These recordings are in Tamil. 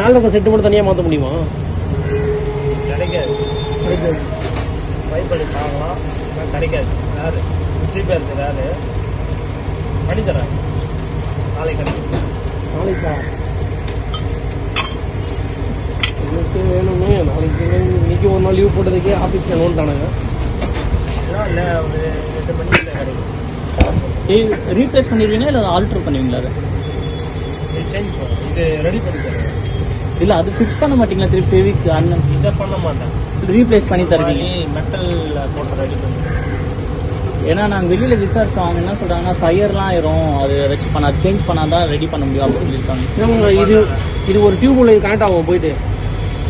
மேலே இருக்க செட்டு மட்டும் தனியாக மாற்ற முடியுமா? கிடைக்காது. ட்ரை பண்ணி பார்க்கலாம், கிடைக்காது. யாரு சீப்பாக இருக்குது யாரு பண்ணி தரேன். நாளைக்கு கிடைக்கும். நாளைக்கா? எனக்கு வேணுமே. நாளைக்கு இன்னைக்கு ஒரு நாள் லீவ் போட்டதுக்கே ஆஃபீஸில் லோன் தானாங்க. இல்லை ஒரு 8 மணிக்கு கிடைக்கும். ரீப்ளேஸ் பண்ணிடுவீங்களா இல்லை ஆல்டர் பண்ணுவீங்களா? அதை சேஞ்ச் பண்ணுவோம். இது ரெடி பண்ணி தருவேன். இல்லை அது ஃபிக்ஸ் பண்ண மாட்டீங்களா? திருப்பி ஃபெவிக் அண்ணன் இதை பண்ண மாட்டேன். ரீப்ளேஸ் பண்ணி தருவீங்க? மெட்டல் போட்டு ரெடி பண்ணி. ஏன்னா நாங்கள் வெளியில் விசாரிச்சோம். அவங்க என்ன சொல்கிறாங்கன்னா ஃபயர்லாம் ஆயிரும், அது வச்சு சேஞ்ச் பண்ணாதான் ரெடி பண்ண முடியும் அப்படின்னு சொல்லியிருக்காங்க. இது ஒரு டியூப் உள்ள கனெக்ட் ஆகும் போயிட்டு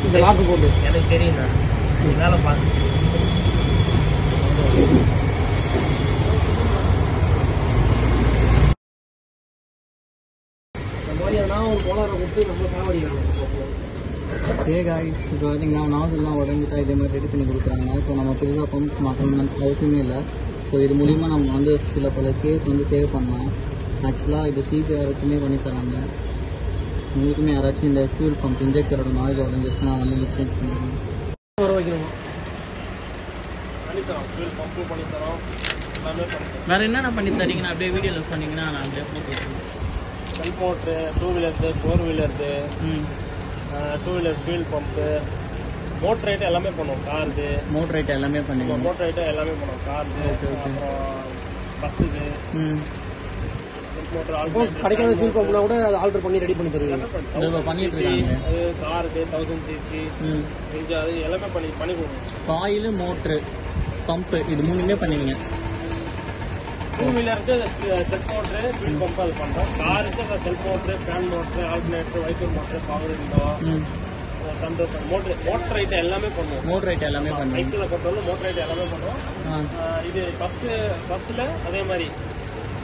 இந்த லாக்கு போட்டு. எனக்கு தெரியும். நான் வேலை பார்த்து இப்போ பார்த்தீங்கன்னா நாசல்லாம் உடஞ்சிட்டா இதே மாதிரி ரெடி பண்ணி கொடுக்குறாங்க. ஸோ நம்ம புதுசாக பம்ப் மாற்றணும்னு அவசியமே இல்லை. ஸோ இது மூலிமா நம்ம வந்து சில பல கேஸ் வந்து சேவ் பண்ணலாம். ஆக்சுவலாக இது சிபிஆருக்குமே பண்ணி தராங்க. உங்களுக்குமே யாராச்சும் இந்த ஃபியூல் பம்ப் இன்ஜெக்டரோட நாய்ஸ் உடஞ்சிச்சுன்னா வந்து சேஞ்ச் பண்ணிடுவோம். வர வைக்கணுமா? பண்ணித்தரோம். ஃபியூல் பம்பும் பண்ணித்தரோம். எல்லாமே பண்ணித்தரோம். வேறு என்னென்ன பண்ணி தரீங்கன்னா அப்படியே வீடியோவில் சொன்னீங்கன்னா நான் அப்படியே போட்டு self motor, 2 wheelers, 4 wheelers, 2 wheeler fuel pump, motor item எல்லாமே பண்ணுவோம். காருது மோட்டர் ஐட்டம் எல்லாமே பண்ணுவோம். மோட்டர் ஐட்டம் எல்லாமே பண்ணுவோம். காருது, அப்புறம் பஸ்ஸுது, மோட்டர் ஆல்டர் கிடைக்காத ஃபியூல் பம்ப்னா கூட அதை ஆல்டர் பண்ணி ரெடி பண்ணி தருவீங்க? பண்ணிட்டு இருக்காங்க. அது காருக்கு 1000 cc இன்ஜின் அது எல்லாமே பண்ணி கொடுக்கணும். ஆயில், மோட்ரு, பம்பு இது மூணுமே பண்ணுவீங்க. 2 வீலருக்கு செல்ஃப் மோட்ரு, ஃபியூல் பம்ப் அது பண்ணுறோம். காருக்கு self motor, fan motor, alternator, wiper motor, power window, sunroof, motor item எல்லாமே பண்ணுவோம். மோட்டர் ஐட்டம் எல்லாமே பண்ணுவோம். பைக்கில் பொறுத்தவரை மோட்டர் ஐட்டம் எல்லாமே பண்ணுவோம். இது பஸ்ஸில் அதே மாதிரி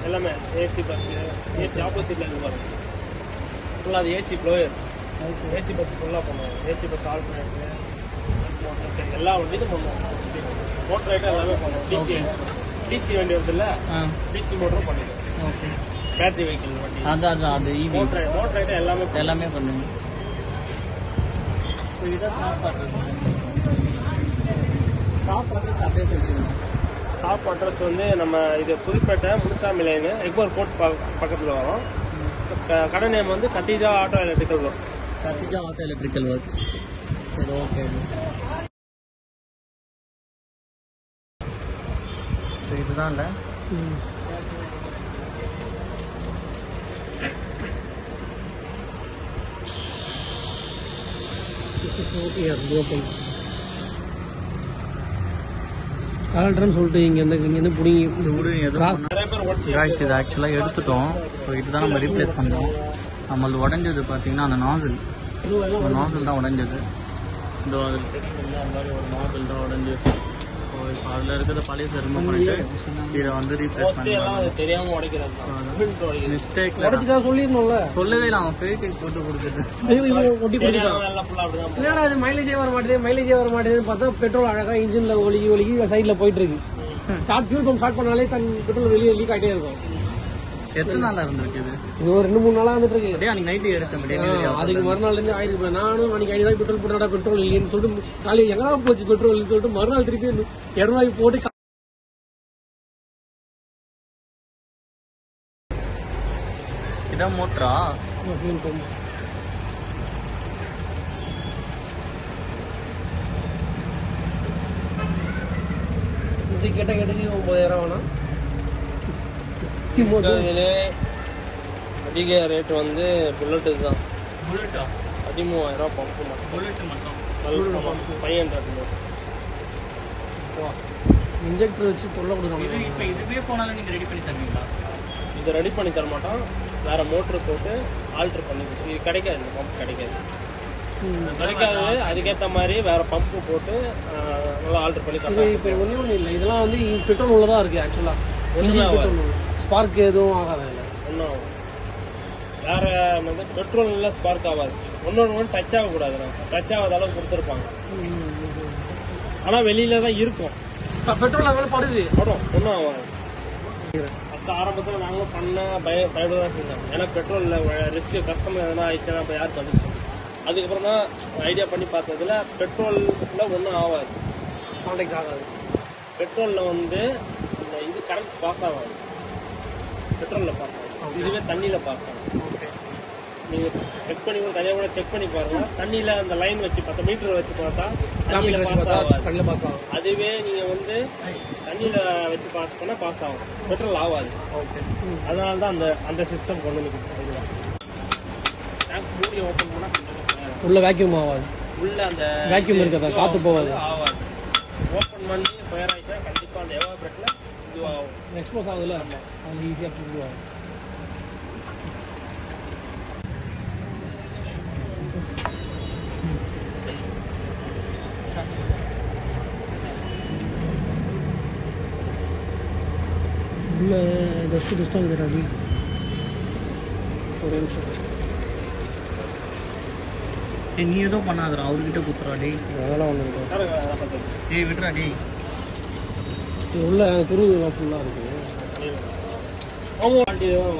எல்லாமே ஏசி பஸ்ஸு, ஏசி ஆப்போசிட்டில் இருந்து வரும் ஃபுல்லாக. அது ஏசி ப்ளோயர், ஏசி பஸ் ஃபுல்லாக பண்ணுவோம். ஏசி பஸ் ஆல்டர்னேட்டர், மோட்டர் எல்லா வண்டியும் பண்ணுவோம். மோட்டர் ஐட்டம் எல்லாமே பண்ணுவோம். டிசி வண்டி வருது இல்லை, டிசி மோட்டரும் பண்ணிடுவோம். ஓகே. பேட்டரி வெஹிக்கிள் வண்டி அதான் அது மோட்டர் ஐட்டம் எல்லாமே பண்ணுங்க. இதான் ஷாப் அட்ரஸ் வந்து நம்ம இது புதுப்பேட்டை முனுசாமி லைனு எக்போர் கோர்ட் பக்கத்தில் வரும். கடை நேம் வந்து Khadija auto electrical works. Khadija auto electrical works. சரி, ஓகே. இதுதான் இல்லை ஆல்டர்னு சொல்லிட்டு இங்கேருந்து பிடிங்கி இது ஆக்சுவலாக எடுத்துட்டோம். ஸோ இதுதான் நம்ம ரீப்ளேஸ் பண்ணோம். நம்மளது உடஞ்சது பார்த்தீங்கன்னா அந்த நாசில் தான் உடஞ்சது. இந்த மாதிரி ஒரு நாசில் தான் உடஞ்சது. இப்போ அதில் இருக்கிற பழைய ரிமூவ் பண்ணிட்டு இதை வந்து ரீப்ளேஸ் பண்ணலாம். தெரியாமல் உடைக்கிறது மிஸ்டேக் சொல்லிடணும்ல. சொல்லவே இல்லை, அவன் ஃபேக்கு போட்டு கொடுத்துட்டு என்னடா அது மைலேஜே வர மாட்டேங்குதுன்னு பார்த்தா பெட்ரோல் அழகா இன்ஜின்ல ஒலிக்கி சைட்ல போயிட்டு இருக்கு. ஃபியூல் பம்ப் ஸ்டார்ட் பண்ணாலே தன் பெட்ரோல் வெளியே லீக் ஆகிட்டே இருக்கும். எத்தனை நாளா இருந்திருக்கு இது ஒரு 2-3 நாளா வந்துட்டு இருக்கு. அன்னைக்கு நைட்டு எடுத்த அதுக்கு மறுநாள் இருந்து ஆயிருக்கு. நானும் அன்னைக்கு 5 ரூபாய் பெட்ரோல் போட்டா பெட்ரோல் இல்லைன்னு சொல்லிட்டு காலையில் எங்கடா போச்சு பெட்ரோல் சொல்லிட்டு மறுநாள் திருப்பி 2 ரூபாய் போட்டு இதான் மோட்டரா ஃபியூல் பம்ப். இது கேட்டது 9000 வேணாம். அதிக ரேட் வந்து புல்லட்டு தான். புல்லட்டா 13,000 பம்பு மட்டும். புல்லட்டு மட்டும் 500. இன்ஜெக்டர் வச்சு பொருளை கொடுக்கணும். இப்போ இதுவே போனாலும் நீங்கள் ரெடி பண்ணி தருவீங்களா? இதை ரெடி பண்ணி தர மாட்டோம். வேற மோட்டர் போட்டு ஆல்டர் பண்ணி இது கிடைக்காது. இந்த பம்ப் கிடைக்காது. அதுக்கேற்ற மாதிரி வேற பம்பு போட்டு நல்லா ஆல்டர் பண்ணி தரோம். இப்போ ஒன்றும் இல்லை. இதெல்லாம் வந்து பெட்ரோல் உள்ளதான் இருக்கு. ஆக்சுவலா ஸ்பார்க் எதுவும் ஆகாது. ஒன்றும் வேற வந்து பெட்ரோல்ல ஸ்பார்க் ஆகாது. ஒன்னொன்று டச் ஆகக்கூடாது. டச் ஆகாத அளவுக்கு கொடுத்துருப்பாங்க. ஆனா வெளியில தான் இருக்கும். பெட்ரோல் அதனால படுது வரும். ஒன்றும் ஆகாது. ஃபர்ஸ்ட் ஆரம்பத்தில் நாங்களும் பண்ண பயப்பட தான் செஞ்சோம். ஏன்னா பெட்ரோல்ல ரிஸ்க் கஸ்டமர் எதனா ஆயிடுச்சுன்னா இப்போ யார் தடுச்சு அதுக்கப்புறம் தான் ஐடியா பண்ணி பார்த்ததுல பெட்ரோல்ல ஒன்றும் ஆகாது, கான்டாக்ட் ஆகாது. பெட்ரோல்ல வந்து இந்த இது கரண்ட் பாஸ் ஆகாது, பெட்ரோல்ல பாஸ் ஆகும், இதுவே தண்ணியில பாஸ் ஆகும். நீங்க செக் பண்ணி தனியாக கூட செக் பண்ணி பாருங்க. தண்ணியில அந்த லைன் வச்சு 10 மீட்டர் வச்சு பார்த்தா தண்ணியில பாஸ் ஆகாது. அதுவே நீங்க வந்து தண்ணியில வச்சு பாஸ் பண்ணா பாஸ் ஆகும், பெட்ரோல் ஆகாது. அதனால தான் அந்த சிஸ்டம் கொண்டு வந்து கொடுத்துருக்கோம். டேங்க் மூடி ஓப்பன் பண்ணா உள்ள வேக்யூம் ஆகாது, உள்ள அந்த வேக்யூம் இருக்காது, காத்து போகாது. ஆகாது. ஓப்பன் பண்ணி ஃபயர் ஆயிடுச்சா கண்டிப்பா அந்த எவாபரேட்ல இதுவாகும், எக்ஸ்போஸ் ஆகுதுல்ல, அது ஈஸியாக புரிஞ்சுவாங்க. உள்ள டஸ்ட் ஆகுது அடி. ஒரு நிமிஷம் நீ ஏதோ பண்ணாதரா, அவர்கிட்ட குத்துறா டேய். அதெல்லாம் ஒன்று இருக்கும். டேய் விட்டுறா டேய். உள்ள குருவிலாம் ஃபுல்லாக இருக்குது. அவங்க வண்டி தான்